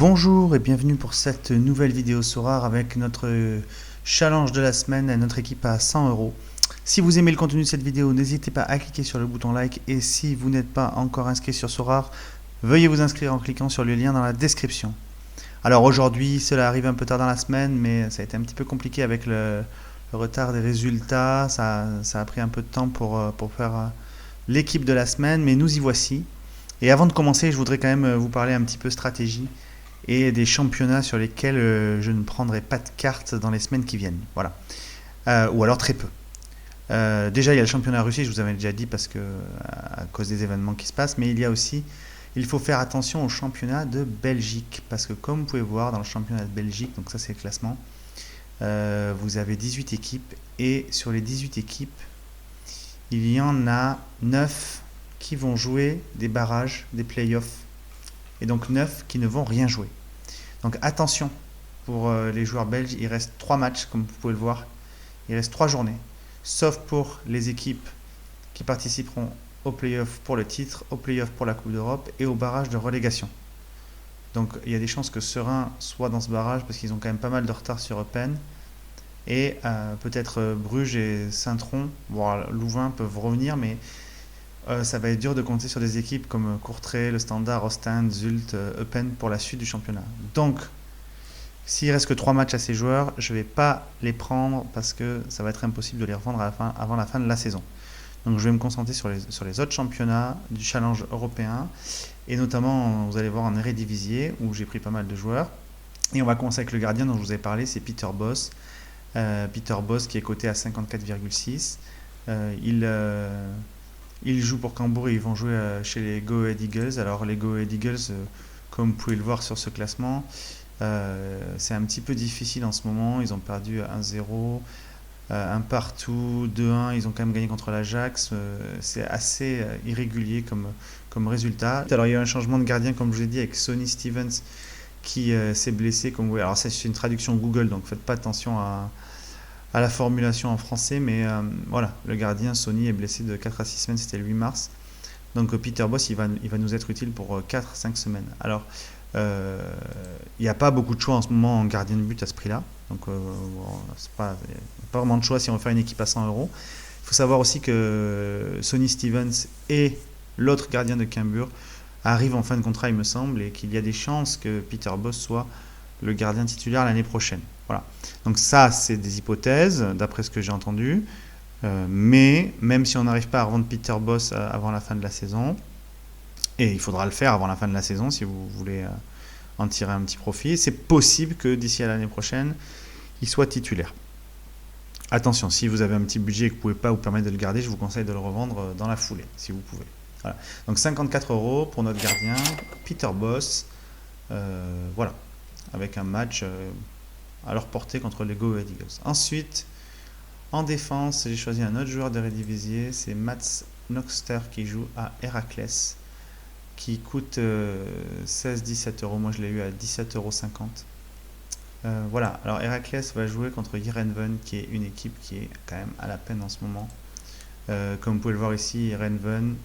Bonjour et bienvenue pour cette nouvelle vidéo Sorare avec notre challenge de la semaine et notre équipe à 100 €. Si vous aimez le contenu de cette vidéo, n'hésitez pas à cliquer sur le bouton like et si vous n'êtes pas encore inscrit sur Sorare, veuillez vous inscrire en cliquant sur le lien dans la description. Alors aujourd'hui, cela arrive un peu tard dans la semaine, mais ça a été un petit peu compliqué avec le retard des résultats. Ça a pris un peu de temps pour faire l'équipe de la semaine, mais nous y voici. Et avant de commencer, je voudrais quand même vous parler un petit peu stratégie et des championnats sur lesquels je ne prendrai pas de cartes dans les semaines qui viennent. Voilà. Ou alors très peu. Déjà, il y a le championnat Russie, je vous avais déjà dit, parce que à cause des événements qui se passent, mais il y a aussi, il faut faire attention au championnat de Belgique, parce que comme vous pouvez voir dans le championnat de Belgique, donc ça c'est le classement, vous avez 18 équipes, et sur les 18 équipes, il y en a 9 qui vont jouer des barrages, des playoffs, et donc 9 qui ne vont rien jouer. Donc attention, pour les joueurs belges, il reste 3 matchs, comme vous pouvez le voir, il reste 3 journées, sauf pour les équipes qui participeront aux playoffs pour le titre, aux playoffs pour la Coupe d'Europe et au barrage de relégation. Donc il y a des chances que Serein soit dans ce barrage parce qu'ils ont quand même pas mal de retard sur Eupen. Et peut-être Bruges et Saint-Tron, voire Louvain peuvent revenir, mais ça va être dur de compter sur des équipes comme Courtrai, le Standard, Ostend, Zult, Eupen pour la suite du championnat. Donc, s'il reste que 3 matchs à ces joueurs, je ne vais pas les prendre parce que ça va être impossible de les revendre avant la fin de la saison. Donc je vais me concentrer sur les autres championnats du challenge européen et notamment, vous allez voir en Eredivisie où j'ai pris pas mal de joueurs. Et on va commencer avec le gardien dont je vous ai parlé, c'est Peter Bosz. Peter Bosz qui est coté à 54,6. Il joue pour Cambourg et ils vont jouer chez les Go Ahead Eagles. Alors les Go Ahead Eagles, comme vous pouvez le voir sur ce classement, c'est un petit peu difficile en ce moment. Ils ont perdu 1-0, un partout, 2-1. Ils ont quand même gagné contre l'Ajax. C'est assez irrégulier comme résultat. Alors il y a eu un changement de gardien, comme je vous l'ai dit, avec Sonny Stevens qui s'est blessé. Comme vous voyez. Alors ça, c'est une traduction Google, donc faites pas attention à la formulation en français, mais voilà, le gardien Sonny est blessé de 4 à 6 semaines, c'était le 8 mars. Donc Peter Bosz, il va nous être utile pour 4-5 semaines. Alors, il n'y a pas beaucoup de choix en ce moment en gardien de but à ce prix-là. Donc, c'est pas vraiment de choix si on veut faire une équipe à 100 €. Il faut savoir aussi que Sonny Stevens et l'autre gardien de Cambuur arrivent en fin de contrat, il me semble, et qu'il y a des chances que Peter Bosz soit le gardien titulaire l'année prochaine. Voilà. Donc ça, c'est des hypothèses, d'après ce que j'ai entendu. Mais même si on n'arrive pas à revendre Peter Bosz avant la fin de la saison, et il faudra le faire avant la fin de la saison si vous voulez en tirer un petit profit, c'est possible que d'ici à l'année prochaine, il soit titulaire. Attention, si vous avez un petit budget et que vous ne pouvez pas vous permettre de le garder, je vous conseille de le revendre dans la foulée, si vous pouvez. Voilà. Donc 54 € pour notre gardien, Peter Bosz. Voilà, avec un match à leur portée contre les Go Ahead Eagles. Ensuite, en défense, j'ai choisi un autre joueur d'Eredivisie, c'est Mats Noxter qui joue à Heracles, qui coûte 16-17 €. Moi, je l'ai eu à 17,50 €. Voilà, alors Heracles va jouer contre Heerenveen, qui est une équipe qui est quand même à la peine en ce moment. Comme vous pouvez le voir ici, Heerenveen,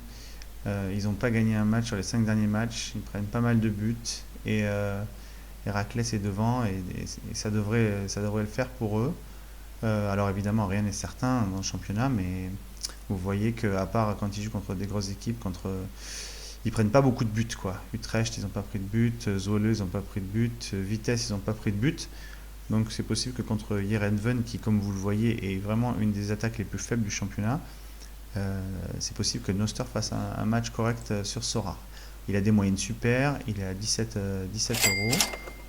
ils n'ont pas gagné un match sur les 5 derniers matchs, ils prennent pas mal de buts, et Heracles est devant, et ça devrait le faire pour eux. Alors évidemment, rien n'est certain dans le championnat, mais vous voyez qu'à part quand ils jouent contre des grosses équipes, ils prennent pas beaucoup de buts, quoi. Utrecht, ils n'ont pas pris de but, Zwolle, ils n'ont pas pris de but, Vitesse, ils n'ont pas pris de but. Donc c'est possible que contre Heerenveen, qui comme vous le voyez est vraiment une des attaques les plus faibles du championnat, c'est possible que Noster fasse un match correct sur Sorare. Il a des moyennes super, il est à 17 €.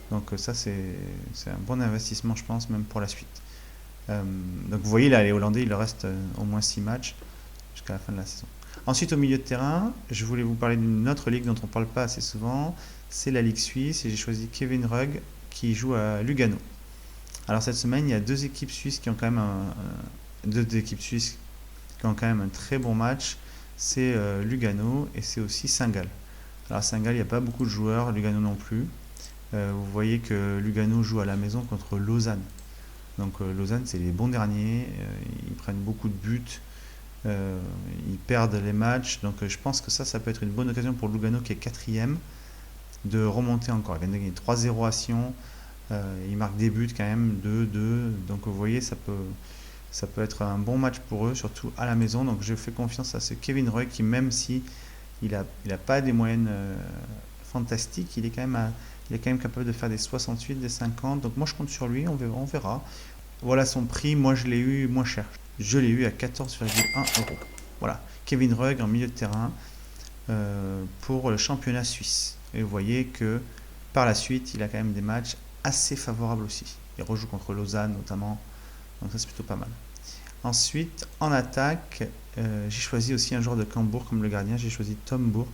Donc ça c'est un bon investissement, je pense, même pour la suite. Donc vous voyez là, les Hollandais, il leur reste au moins 6 matchs jusqu'à la fin de la saison. Ensuite, au milieu de terrain, je voulais vous parler d'une autre ligue dont on ne parle pas assez souvent, c'est la Ligue suisse, et j'ai choisi Kevin Rugg qui joue à Lugano. Alors cette semaine, il y a deux équipes suisses qui ont quand même un très bon match, c'est Lugano et c'est aussi Saint-Gall. Alors Saint-Gall, il n'y a pas beaucoup de joueurs, Lugano non plus. Vous voyez que Lugano joue à la maison contre Lausanne. Donc Lausanne, c'est les bons derniers, ils prennent beaucoup de buts, ils perdent les matchs, donc je pense que ça peut être une bonne occasion pour Lugano qui est 4e. de remonter encore. Il vient de gagner 3-0 à Sion. Il marque des buts quand même, 2-2. Donc vous voyez, ça peut être un bon match pour eux, surtout à la maison. Donc je fais confiance à ce Kevin Rudd qui, même si il a pas des moyennes fantastiques, il est quand même capable de faire des 68, des 50. Donc moi je compte sur lui, on verra. Voilà son prix, moi je l'ai eu moins cher. Je l'ai eu à 14,1 euros. Voilà, Kevin Rudd en milieu de terrain pour le championnat suisse. Et vous voyez que par la suite, il a quand même des matchs assez favorables aussi. Il rejoue contre Lausanne notamment, donc ça c'est plutôt pas mal. Ensuite, en attaque, j'ai choisi aussi un joueur de Cambourg comme le gardien, j'ai choisi Tom Bourg.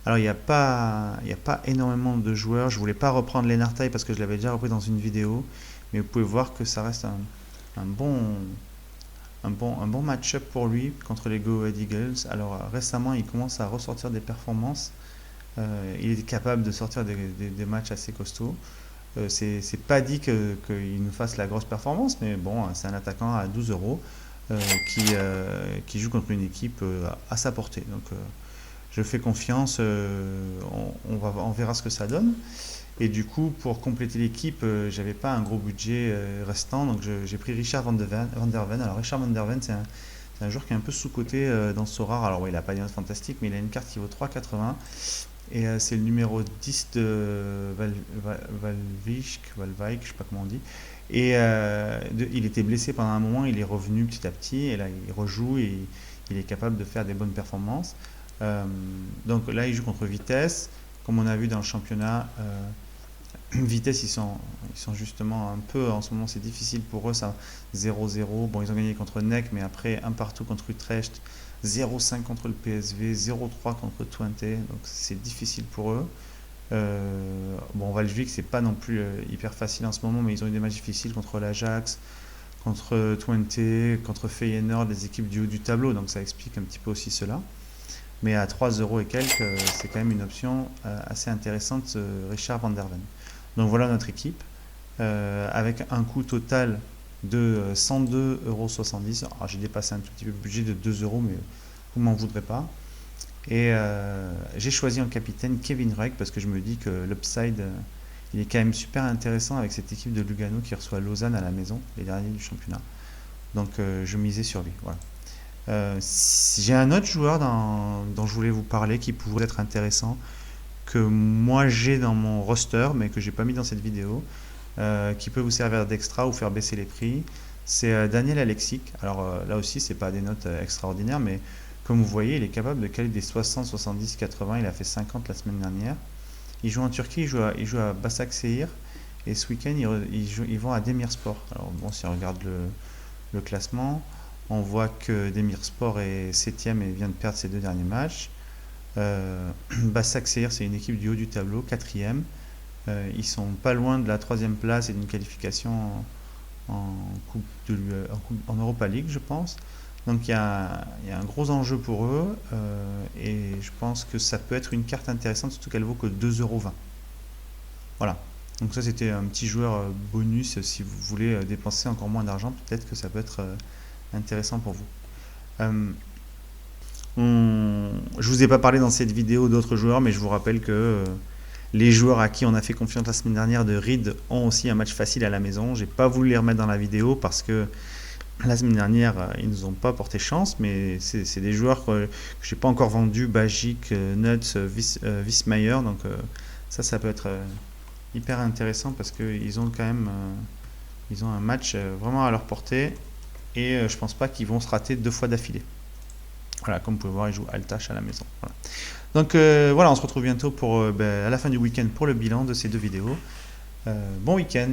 Alors il n'y a pas énormément de joueurs, je voulais pas reprendre Lennart Taille parce que je l'avais déjà repris dans une vidéo, mais vous pouvez voir que ça reste un bon match-up pour lui contre les Go Ahead Eagles. Alors récemment, il commence à ressortir des performances. Il est capable de sortir des matchs assez costauds. C'est pas dit qu'il nous fasse la grosse performance, mais bon, c'est un attaquant à 12 euros qui joue contre une équipe à sa portée. Donc je fais confiance, on verra ce que ça donne. Et du coup, pour compléter l'équipe, j'avais pas un gros budget restant, donc j'ai pris Richard van der Ven. Alors Richard van der Ven, c'est un joueur qui est un peu sous-coté dans Sorare. Alors oui, il n'a pas des notes fantastiques, mais il a une carte qui vaut 3,80. Et c'est le numéro 10 de Valvik, je ne sais pas comment on dit. Et il était blessé pendant un moment, il est revenu petit à petit, et là il rejoue et il est capable de faire des bonnes performances. Donc là il joue contre Vitesse, comme on a vu dans le championnat. Vitesse, ils sont justement un peu, en ce moment c'est difficile pour eux, ça 0-0. Bon, ils ont gagné contre NEC, mais après un partout contre Utrecht, 0-5 contre le PSV, 0-3 contre Twente, donc c'est difficile pour eux. Bon, Valvik, c'est pas non plus hyper facile en ce moment, mais ils ont eu des matchs difficiles contre l'Ajax, contre Twente, contre Feyenoord, des équipes du haut du tableau, donc ça explique un petit peu aussi cela. Mais à 3 euros et quelques, c'est quand même une option assez intéressante, Richard van der Ven. Donc voilà notre équipe, avec un coût total de 102,70 euros. Alors j'ai dépassé un tout petit peu le budget de 2 euros, mais vous m'en voudrez pas. Et j'ai choisi en capitaine Kevin Rudd parce que je me dis que l'upside, il est quand même super intéressant avec cette équipe de Lugano qui reçoit Lausanne à la maison, les derniers du championnat. Donc je misais sur lui. Voilà. J'ai un autre joueur dont je voulais vous parler qui pourrait être intéressant, que moi j'ai dans mon roster mais que j'ai pas mis dans cette vidéo, qui peut vous servir d'extra ou faire baisser les prix. C'est Daniel Alexic. Alors là aussi c'est pas des notes extraordinaires, mais comme vous voyez il est capable de caler des 60, 70, 80. Il a fait 50 la semaine dernière. Il joue en Turquie, il joue à Başakşehir, et ce week-end ils vont à Demirspor. Alors bon, si on regarde le classement, on voit que Demirspor est 7ème et vient de perdre ses 2 derniers matchs. Başakşehir, c'est une équipe du haut du tableau, 4ème. Ils sont pas loin de la 3ème place et d'une qualification en Europa League, je pense. Donc il y a un gros enjeu pour eux, et je pense que ça peut être une carte intéressante, surtout qu'elle vaut que 2,20 euros. Voilà. Donc ça c'était un petit joueur bonus si vous voulez dépenser encore moins d'argent, peut-être que ça peut être intéressant pour vous. Je vous ai pas parlé dans cette vidéo d'autres joueurs, mais je vous rappelle que les joueurs à qui on a fait confiance la semaine dernière de Reed ont aussi un match facile à la maison. J'ai pas voulu les remettre dans la vidéo parce que la semaine dernière ils nous ont pas porté chance, mais c'est des joueurs que j'ai pas encore vendus, Bajic, Nuts, Wismayer, donc ça peut être hyper intéressant parce qu'ils ont quand même ils ont un match vraiment à leur portée, et je pense pas qu'ils vont se rater 2 fois d'affilée. Voilà, comme vous pouvez voir, ils jouent Altach à la maison. Voilà. Donc voilà, on se retrouve bientôt à la fin du week-end pour le bilan de ces 2 vidéos. Bon week-end.